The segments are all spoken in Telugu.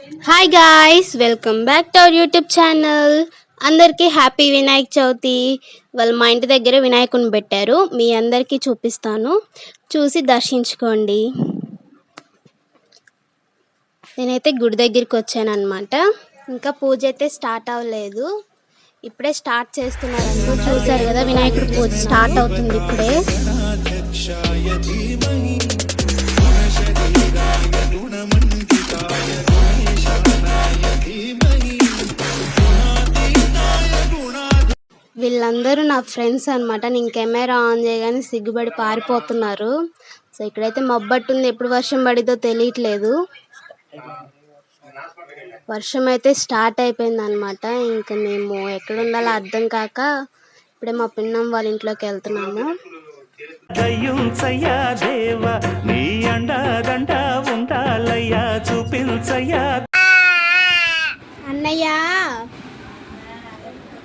Hi guys, welcome back to our YouTube channel. అందరికీ హ్యాపీ వినాయక చవితి. వాళ్ళు మా ఇంటి దగ్గర వినాయకుని పెట్టారు. మీ అందరికీ చూపిస్తాను, చూసి దర్శించుకోండి. నేనైతే గుడి దగ్గరికి వచ్చాను అనమాట. ఇంకా పూజ అయితే స్టార్ట్ అవ్వలేదు, ఇప్పుడే స్టార్ట్ చేస్తున్నారంటూ. చూసారు కదా, వినాయకుడి పూజ స్టార్ట్ అవుతుంది ఇప్పుడే. వీళ్ళందరూ నా ఫ్రెండ్స్ అనమాట. నేను కెమెరా ఆన్ చేయగానే సిగ్గుపడి పారిపోతున్నారు. సో ఇక్కడైతే మబ్బట్టుంది, ఎప్పుడు వర్షం పడిదో తెలియట్లేదు. వర్షం అయితే స్టార్ట్ అయిపోయింది అనమాట. ఇంకా మేము ఎక్కడ ఉండాలో అర్థం కాక ఇప్పుడే మా పిన్నం వాళ్ళ ఇంట్లోకి వెళ్తున్నాము. అన్నయ్య,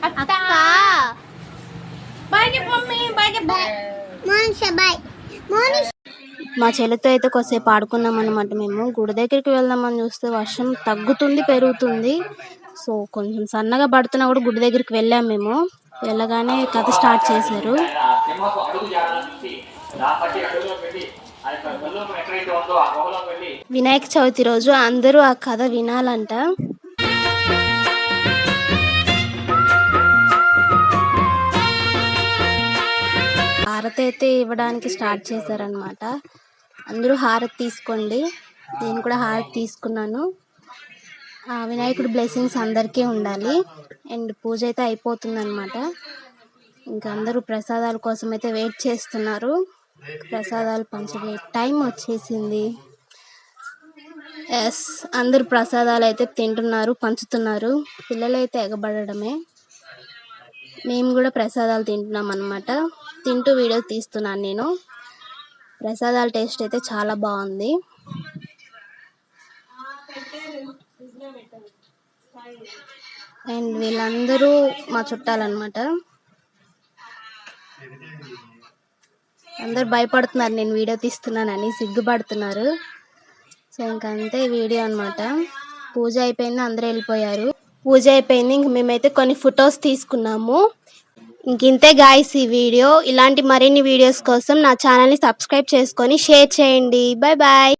అక్క, మా చెల్లితో అయితే కొద్దిసేపు ఆడుకున్నాం అనమాట. మేము గుడి దగ్గరికి వెళ్దామని చూస్తే వర్షం తగ్గుతుంది, పెరుగుతుంది. సో కొంచెం సన్నగా పడుతున్నా కూడా గుడి దగ్గరికి వెళ్ళాం. మేము వెళ్ళగానే కథ స్టార్ట్ చేశారు. వినాయక చవితి రోజు అందరూ ఆ కథ వినాలంట. హారతి అయితే ఇవ్వడానికి స్టార్ట్ చేశారనమాట. అందరూ హారతి తీసుకోండి. నేను కూడా హారతి తీసుకున్నాను. వినాయకుడి బ్లెస్సింగ్స్ అందరికీ ఉండాలి. అండ్ పూజ అయితే అయిపోతుందన్నమాట. ఇంకా అందరూ ప్రసాదాల కోసం అయితే వెయిట్ చేస్తున్నారు. ప్రసాదాలు పంచే టైం వచ్చేసింది. ఎస్, అందరూ ప్రసాదాలు అయితే తింటున్నారు, పంచుతున్నారు. పిల్లలైతే ఎగబడమే. మేము కూడా ప్రసాదాలు తింటున్నాం అన్నమాట. తింటూ వీడియో తీస్తున్నాను నేను. ప్రసాదాల టేస్ట్ అయితే చాలా బాగుంది. అండ్ వీళ్ళందరూ మా చుట్టాలన్నమాట. అందరు భయపడుతున్నారు నేను వీడియో తీస్తున్నానని, సిగ్గుపడుతున్నారు. సో ఇంకంతే వీడియో అన్నమాట. పూజ అయిపోయింది, అందరూ వెళ్ళిపోయారు. పూజ అయిపోయింది, ఇంక మేమైతే కొన్ని ఫొటోస్ తీసుకున్నాము. ఇంతే గాయ్స్ ఈ వీడియో. ఇలాంటి మరిన్ని వీడియోస్ కోసం నా ఛానల్ని సబ్స్క్రైబ్ చేసుకొని షేర్ చేయండి. Bye bye.